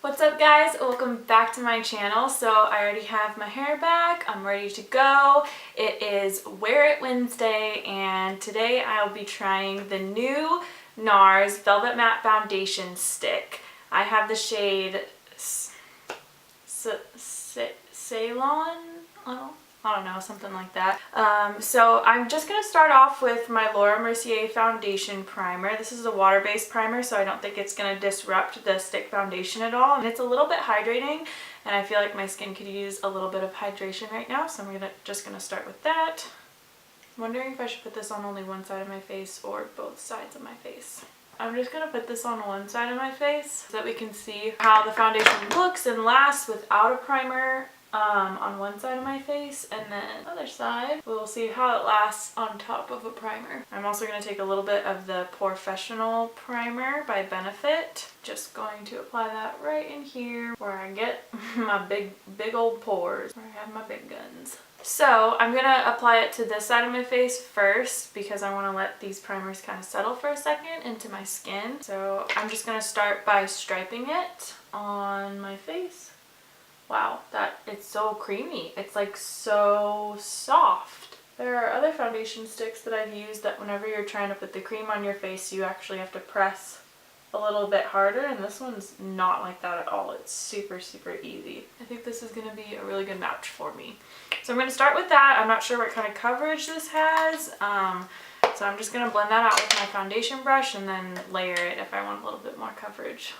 What's up guys? Welcome back to my channel. So I already have my hair back. I'm ready to go. It is Wear It Wednesday and today I'll be trying the new NARS Velvet Matte Foundation Stick. I have the shade Ceylon? I don't know, something like that. So I'm just going to start off with my Mercier foundation primer. This is a water-based primer, so I don't think it's going to disrupt the stick foundation at all. And it's a little bit hydrating, and I feel like my skin could use a little bit of hydration right now, so I'm just going to start with that. I'm wondering if I should put this on only one side of my face or both sides of my face. I'm just going to put this on one side of my face so that we can see how the foundation looks and lasts without a primer on one side of my face, and then the other side we'll see how it lasts on top of a primer. I'm also going to take a little bit of the Professional primer by Benefit. Just going to apply that right in here where I get my big old pores, where I have my big guns. So I'm going to apply it to this side of my face first because I want to let these primers kind of settle for a second into my skin. So I'm just going to start by striping it on my face. Wow, it's so creamy. It's like so soft. There are other foundation sticks that I've used that whenever you're trying to put the cream on your face, you actually have to press a little bit harder, and this one's not like that at all. It's super easy. I think this is going to be a really good match for me. So I'm going to start with that. I'm not sure what kind of coverage this has, so I'm just going to blend that out with my foundation brush and then layer it if I want a little bit more coverage.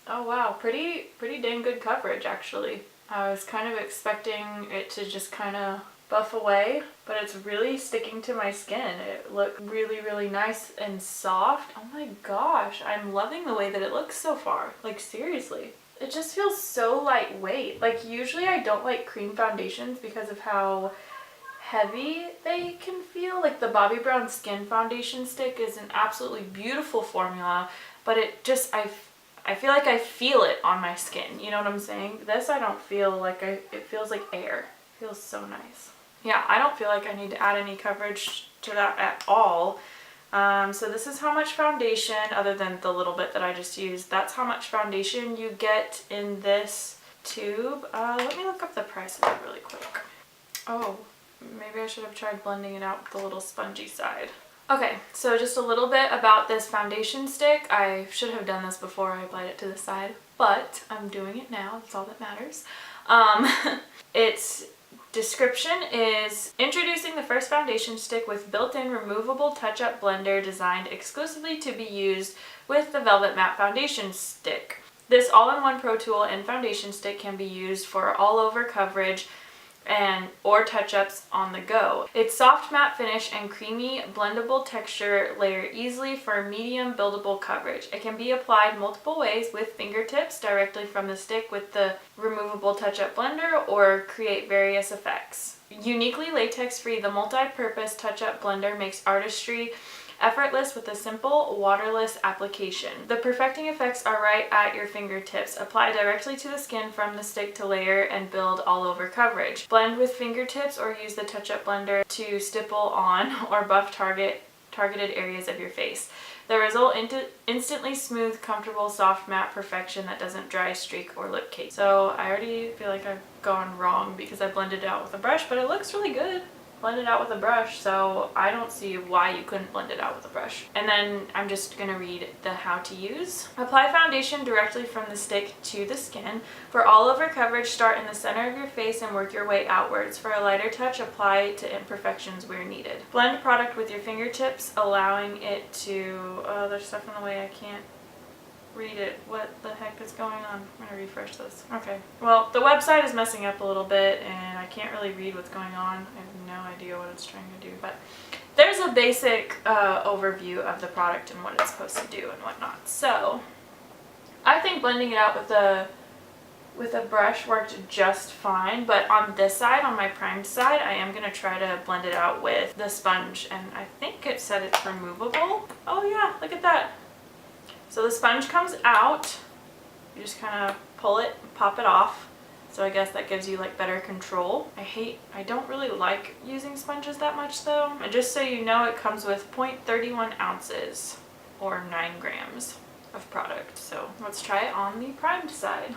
Oh wow, pretty dang good coverage actually. I was kind of expecting it to just kind of buff away, but it's really sticking to my skin. It looked really nice and soft. Oh my gosh, I'm loving the way that it looks so far. Like seriously. It just feels so lightweight. Like usually I don't like cream foundations because of how heavy they can feel. Like the Bobbi Brown Skin Foundation Stick is an absolutely beautiful formula, but it just, I feel like I feel it on my skin, you know what I'm saying? This I don't feel like, it feels like air. It feels so nice. Yeah, I don't feel like I need to add any coverage to that at all. So this is how much foundation, other than the little bit that I just used, that's how much foundation you get in this tube. Let me look up the price of it really quick. Oh, maybe I should have tried blending it out with the little spongy side. Okay, so just a little bit about this foundation stick. I should have done this before I applied it to the side, but I'm doing it now. That's all that matters. Its description is introducing the first foundation stick with built-in removable touch-up blender designed exclusively to be used with the Velvet Matte Foundation Stick. This all-in-one pro tool and foundation stick can be used for all-over coverage or touch-ups on the go. Its soft matte finish and creamy blendable texture layer easily for medium buildable coverage. It can be applied multiple ways with fingertips directly from the stick with the removable touch-up blender or create various effects. Uniquely latex-free, the multi-purpose touch-up blender makes artistry effortless with a simple, waterless application. The perfecting effects are right at your fingertips. Apply directly to the skin from the stick to layer and build all over coverage. Blend with fingertips or use the touch-up blender to stipple on or buff targeted areas of your face. The result instantly smooth, comfortable, soft matte perfection that doesn't dry, streak, or lip cake. So I already feel like I've gone wrong because I blended it out with a brush, but it looks really good. Blend it out with a brush, so I don't see why you couldn't blend it out with a brush. And then I'm just going to read the how to use. Apply foundation directly from the stick to the skin. For all over coverage, start in the center of your face and work your way outwards. For a lighter touch, apply to imperfections where needed. Blend product with your fingertips, allowing it to... Oh, there's stuff in the way, I can't read it. What the heck is going on? I'm gonna refresh this. Okay. Well, the website is messing up a little bit and I can't really read what's going on. I have no idea what it's trying to do, but there's a basic overview of the product and what it's supposed to do and whatnot. So I think blending it out with a brush worked just fine, but on this side, on my primed side, I am gonna try to blend it out with the sponge, and I think it said it's removable. Oh yeah, look at that. So the sponge comes out, you just kind of pull it and pop it off. So I guess that gives you like better control. I don't really like using sponges that much though. And just so you know, it comes with 0.31 ounces or 9 grams of product. So let's try it on the primed side.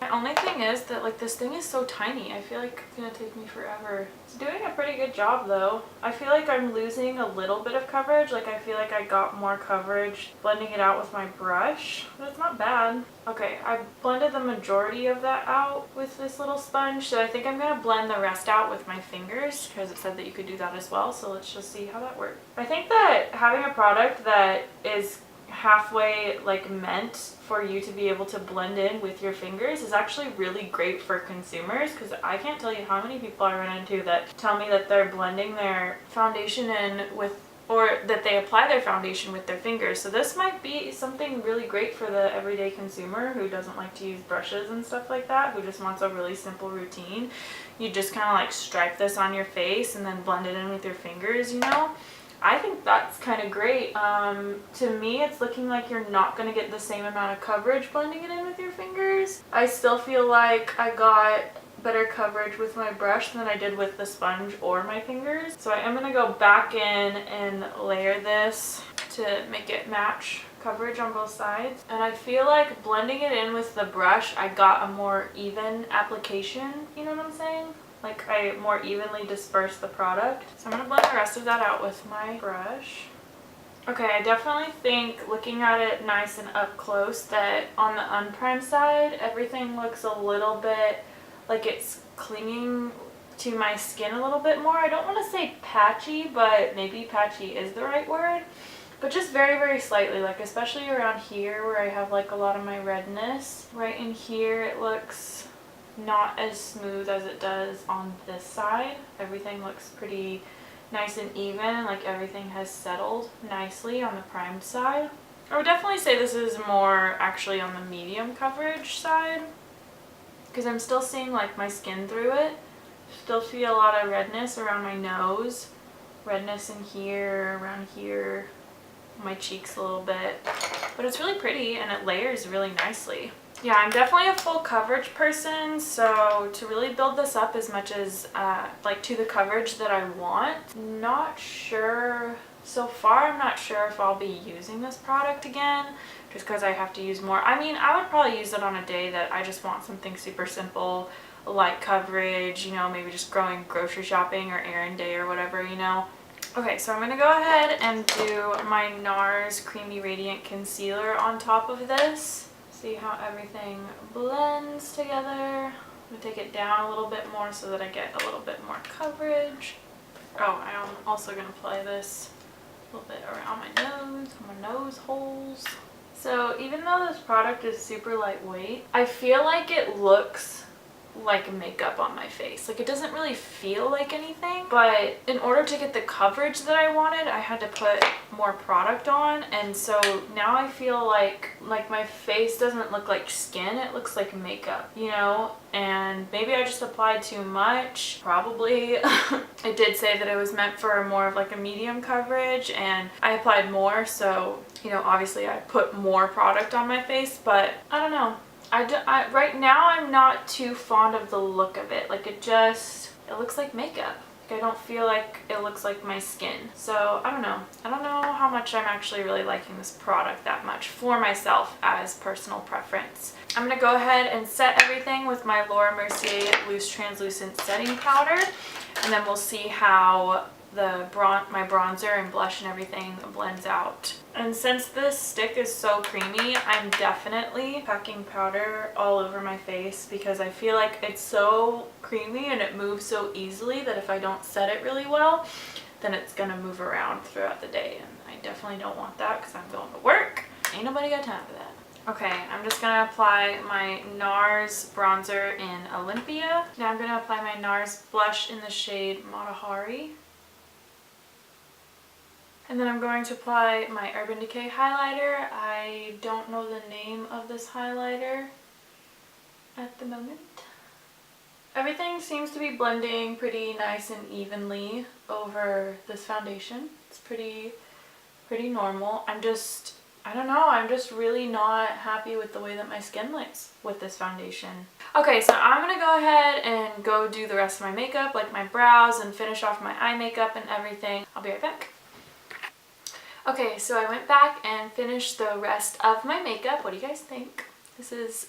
My only thing is that like this thing is so tiny. I feel like it's gonna take me forever. It's doing a pretty good job though. I feel like I'm losing a little bit of coverage. Like I feel like I got more coverage blending it out with my brush, but it's not bad. Okay, I blended the majority of that out with this little sponge, so I think I'm gonna blend the rest out with my fingers because it said that you could do that as well. So let's just see how that works. I think that having a product that is halfway like meant for you to be able to blend in with your fingers is actually really great for consumers, because I can't tell you how many people I run into that tell me that they're blending their foundation in with, or that they apply their foundation with their fingers. So this might be something really great for the everyday consumer who doesn't like to use brushes and stuff like that, who just wants a really simple routine. You just kind of like stripe this on your face and then blend it in with your fingers, you know? I think that's kind of great. To me, it's looking like you're not going to get the same amount of coverage blending it in with your fingers. I still feel like I got better coverage with my brush than I did with the sponge or my fingers. So I am going to go back in and layer this to make it match coverage on both sides. And I feel like blending it in with the brush, I got a more even application, you know what I'm saying? Like I more evenly disperse the product. So I'm going to blend the rest of that out with my brush. Okay, I definitely think looking at it nice and up close that on the unprimed side, everything looks a little bit like it's clinging to my skin a little bit more. I don't want to say patchy, but maybe patchy is the right word. But just very, very slightly, like especially around here where I have like a lot of my redness. Right in here it looks not as smooth as it does on this side. Everything looks pretty nice and even, like everything has settled nicely on the primed side. I would definitely say this is more actually on the medium coverage side, because I'm still seeing like my skin through it. Still see a lot of redness around my nose, redness in here, around here, my cheeks a little bit, but it's really pretty and it layers really nicely. Yeah, I'm definitely a full coverage person, so to really build this up as much as like to the coverage that I want, not sure. So far I'm not sure if I'll be using this product again, just because I have to use more. I mean, I would probably use it on a day that I just want something super simple, light coverage, you know, maybe just going grocery shopping or errand day or whatever, you know. Okay, so I'm going to go ahead and do my NARS Creamy Radiant Concealer on top of this. See how everything blends together. I'm going to take it down a little bit more so that I get a little bit more coverage. Oh, I'm also going to apply this a little bit around my nose, on my nose holes. So even though this product is super lightweight, I feel like it looks like makeup on my face. Like it doesn't really feel like anything, but in order to get the coverage that I wanted, I had to put more product on, and so now I feel like my face doesn't look like skin, it looks like makeup, you know? And maybe I just applied too much, probably. It did say that it was meant for more of like a medium coverage, and I applied more, so you know, obviously I put more product on my face, but I don't know. Right now I'm not too fond of the look of it. Like it looks like makeup. Like I don't feel like it looks like my skin. So I don't know. I don't know how much I'm actually really liking this product that much for myself as personal preference. I'm going to go ahead and set everything with my Laura Mercier Loose Translucent Setting Powder, and then we'll see how my bronzer and blush and everything blends out. And since this stick is so creamy, I'm definitely packing powder all over my face because I feel like it's so creamy and it moves so easily that if I don't set it really well, then it's gonna move around throughout the day, and I definitely don't want that because I'm going to work. Ain't nobody got time for that. Okay, I'm just going to apply my NARS bronzer in Olympia. Now I'm going to apply my NARS blush in the shade Matahari. And then I'm going to apply my Urban Decay highlighter. I don't know the name of this highlighter at the moment. Everything seems to be blending pretty nice and evenly over this foundation. It's pretty normal. I don't know, I'm just really not happy with the way that my skin looks with this foundation. Okay, so I'm gonna go ahead and go do the rest of my makeup, like my brows, and finish off my eye makeup and everything. I'll be right back. Okay, so I went back and finished the rest of my makeup. What do you guys think? This is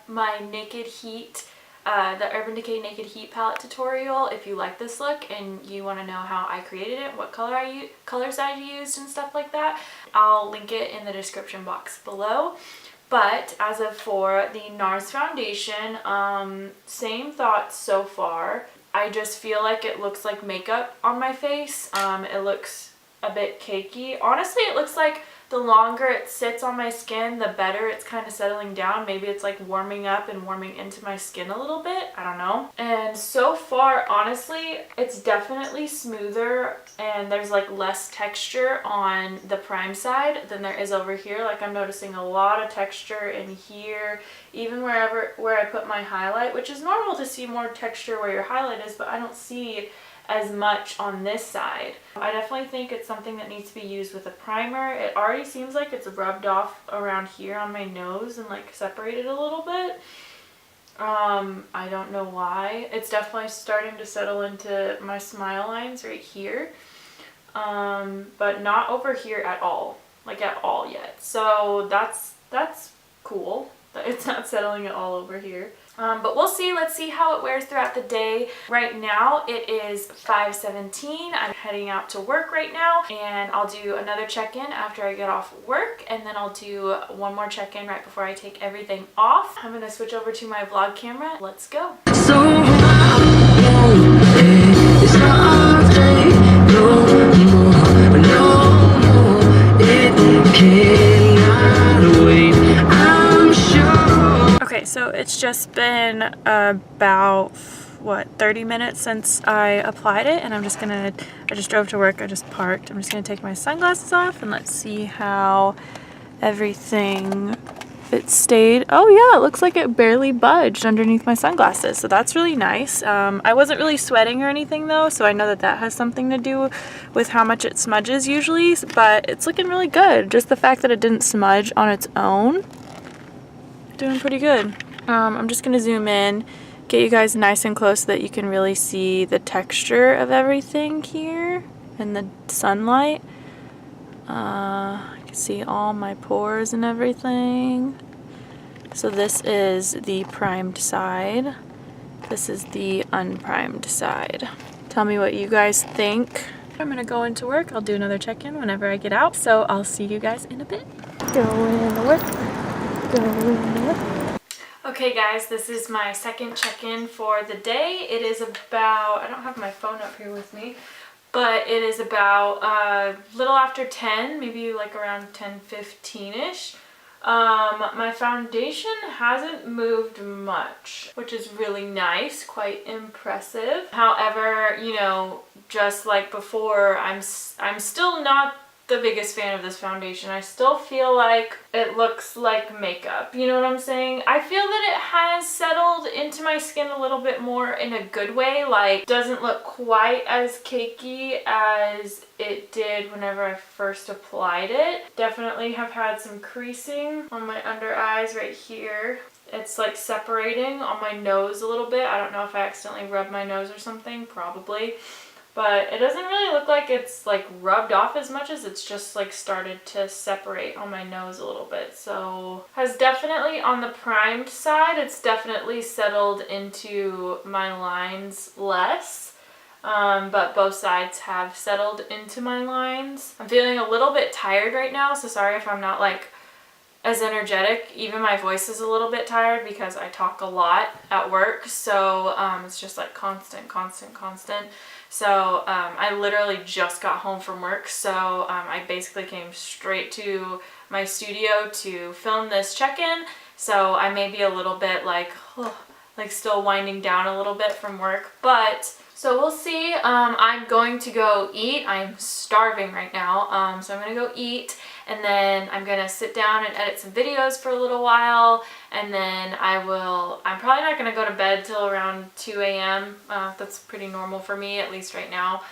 my Naked Heat, the Urban Decay Naked Heat palette tutorial. If you like this look and you want to know how I created it, what colors I used and stuff like that, I'll link it in the description box below. But as of for the NARS foundation, same thoughts so far. I just feel like it looks like makeup on my face. It looks a bit cakey. Honestly, it looks like the longer it sits on my skin, the better it's kind of settling down. Maybe it's like warming up and warming into my skin a little bit. I don't know. And so far, honestly, it's definitely smoother and there's like less texture on the prime side than there is over here. Like I'm noticing a lot of texture in here, even where I put my highlight, which is normal to see more texture where your highlight is, but I don't see as much on this side. I definitely think it's something that needs to be used with a primer. It already seems like it's rubbed off around here on my nose and like separated a little bit. I don't know why. It's definitely starting to settle into my smile lines right here, but not over here at all, like at all yet. So that's cool that it's not settling at all over here. But we'll see. Let's see how it wears throughout the day. Right now it is 5:17. I'm heading out to work right now, and I'll do another check-in after I get off work, and then I'll do one more check-in right before I take everything off. I'm gonna switch over to my vlog camera. Let's go. Okay, so it's just been about, what, 30 minutes since I applied it, and I just drove to work, I just parked. I'm just gonna take my sunglasses off and let's see how everything, it stayed. Oh yeah, it looks like it barely budged underneath my sunglasses, so that's really nice. I wasn't really sweating or anything though, so I know that that has something to do with how much it smudges usually, but it's looking really good. Just the fact that it didn't smudge on its own, doing pretty good. I'm just gonna zoom in, get you guys nice and close so that you can really see the texture of everything here in the sunlight. You can see all my pores and everything. So this is the primed side. This is the unprimed side. Tell me what you guys think. I'm gonna go into work. I'll do another check-in whenever I get out. So I'll see you guys in a bit. Going into work. Going into work. Okay guys, this is my second check-in for the day. It is about, I don't have my phone up here with me, but it is about a little after 10, maybe like around 10:15-ish. My foundation hasn't moved much, which is really nice, quite impressive. However, you know, just like before, I'm still not the biggest fan of this foundation. I still feel like it looks like makeup. You know what I'm saying? I feel that it has settled into my skin a little bit more in a good way. Like, doesn't look quite as cakey as it did whenever I first applied it. Definitely have had some creasing on my under eyes right here. It's like separating on my nose a little bit. I don't know if I accidentally rubbed my nose or something, probably. But it doesn't really look like it's like rubbed off as much as it's just like started to separate on my nose a little bit. So has definitely, on the primed side, it's definitely settled into my lines less. But both sides have settled into my lines. I'm feeling a little bit tired right now, so sorry if I'm not like as energetic. Even my voice is a little bit tired because I talk a lot at work, so it's just like constant. So I literally just got home from work, so I basically came straight to my studio to film this check-in. So I may be a little bit like still winding down a little bit from work, but so we'll see. I'm going to go eat. I'm starving right now, so I'm gonna go eat, and then I'm gonna sit down and edit some videos for a little while, and then I'm probably not gonna go to bed till around 2 a.m. That's pretty normal for me, at least right now.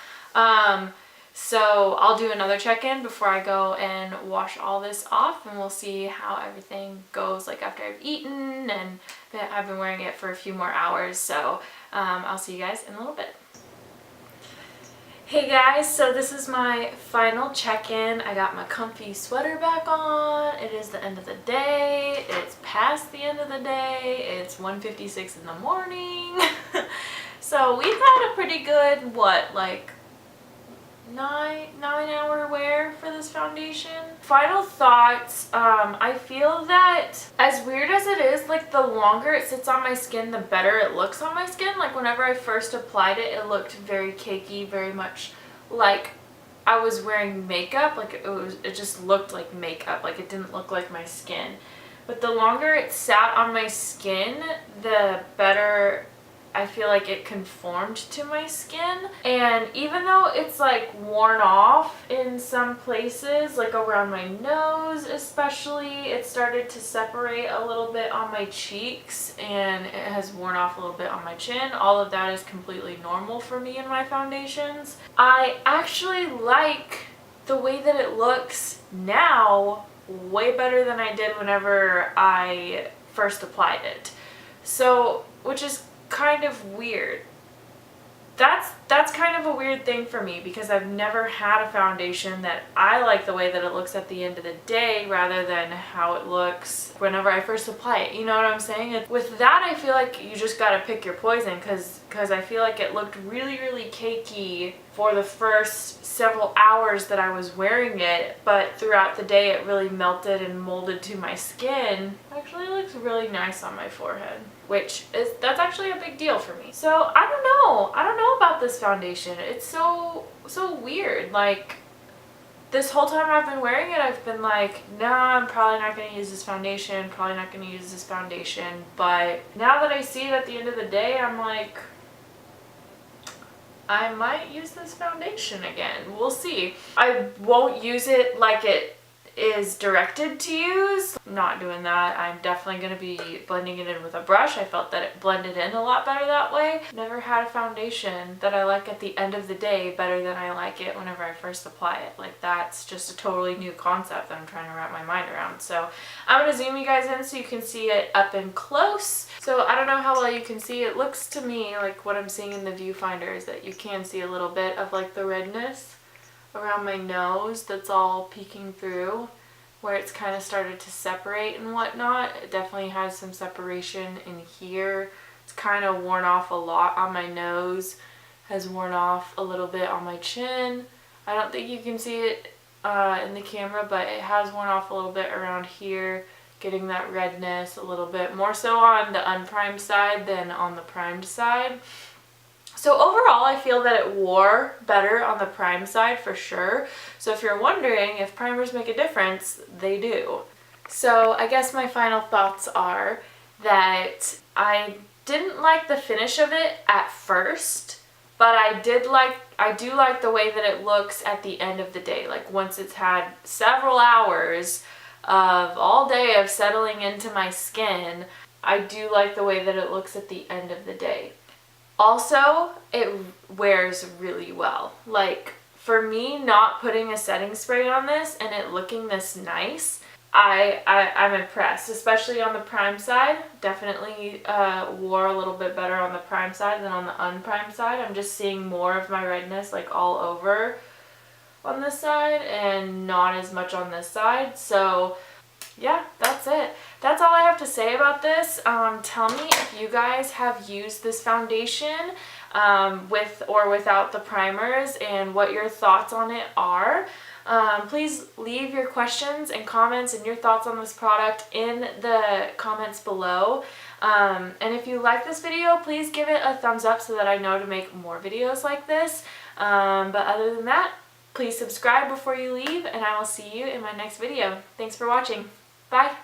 So I'll do another check-in before I go and wash all this off, and we'll see how everything goes like after I've eaten, and I've been wearing it for a few more hours, so I'll see you guys in a little bit. Hey guys, so this is my final check-in. I got my comfy sweater back on. It is the end of the day. It's past the end of the day. It's 1:56 in the morning. So we've had a pretty good, like 9-hour wear for this foundation. Final thoughts, I feel that as weird as it is, like the longer it sits on my skin, the better it looks on my skin. Like whenever I first applied it, it looked very cakey, very much like I was wearing makeup. Like it just looked like makeup, like it didn't look like my skin. But the longer it sat on my skin, the better I feel like it conformed to my skin. And even though it's like worn off in some places, like around my nose especially, it started to separate a little bit on my cheeks and it has worn off a little bit on my chin. All of that is completely normal for me in my foundations. I actually like the way that it looks now way better than I did whenever I first applied it. So, which is kind of weird. That's kind of a weird thing for me because I've never had a foundation that I like the way that it looks at the end of the day rather than how it looks whenever I first apply it. You know what I'm saying? With that, I feel like you just gotta pick your poison because I feel like it looked really, really cakey for the first several hours that I was wearing it, but throughout the day it really melted and molded to my skin. It actually looks really nice on my forehead, that's actually a big deal for me. So I don't know about this foundation. It's so weird. Like this whole time I've been wearing it, I've been like, nah, I'm probably not going to use this foundation, but now that I see it at the end of the day, I'm like, I might use this foundation again. We'll see. I won't use it like it is directed to use. I'm not doing that. I'm definitely going to be blending it in with a brush. I felt that it blended in a lot better that way. Never had a foundation that I like at the end of the day better than I like it whenever I first apply it. Like that's just a totally new concept that I'm trying to wrap my mind around. So I'm going to zoom you guys in so you can see it up and close. So I don't know how well you can see. It looks to me like what I'm seeing in the viewfinder is that you can see a little bit of like the redness around my nose that's all peeking through where it's kind of started to separate and whatnot. It definitely has some separation in here. It's kind of worn off a lot on my nose, has worn off a little bit on my chin. I don't think you can see it in the camera, but it has worn off a little bit around here, getting that redness a little bit more so on the unprimed side than on the primed side. So overall, I feel that it wore better on the prime side for sure. So if you're wondering if primers make a difference, they do. So I guess my final thoughts are that I didn't like the finish of it at first, but I do like the way that it looks at the end of the day. Like once it's had several hours of all day of settling into my skin, I do like the way that it looks at the end of the day. Also, it wears really well. Like, for me, not putting a setting spray on this and it looking this nice, I'm impressed, especially on the prime side. Definitely wore a little bit better on the prime side than on the unprimed side. I'm just seeing more of my redness like all over on this side and not as much on this side. So yeah, that's it. That's all I have to say about this. Tell me if you guys have used this foundation with or without the primers and what your thoughts on it are. Please leave your questions and comments and your thoughts on this product in the comments below. And if you like this video, please give it a thumbs up so that I know to make more videos like this. But other than that, please subscribe before you leave, and I will see you in my next video. Thanks for watching. Bye.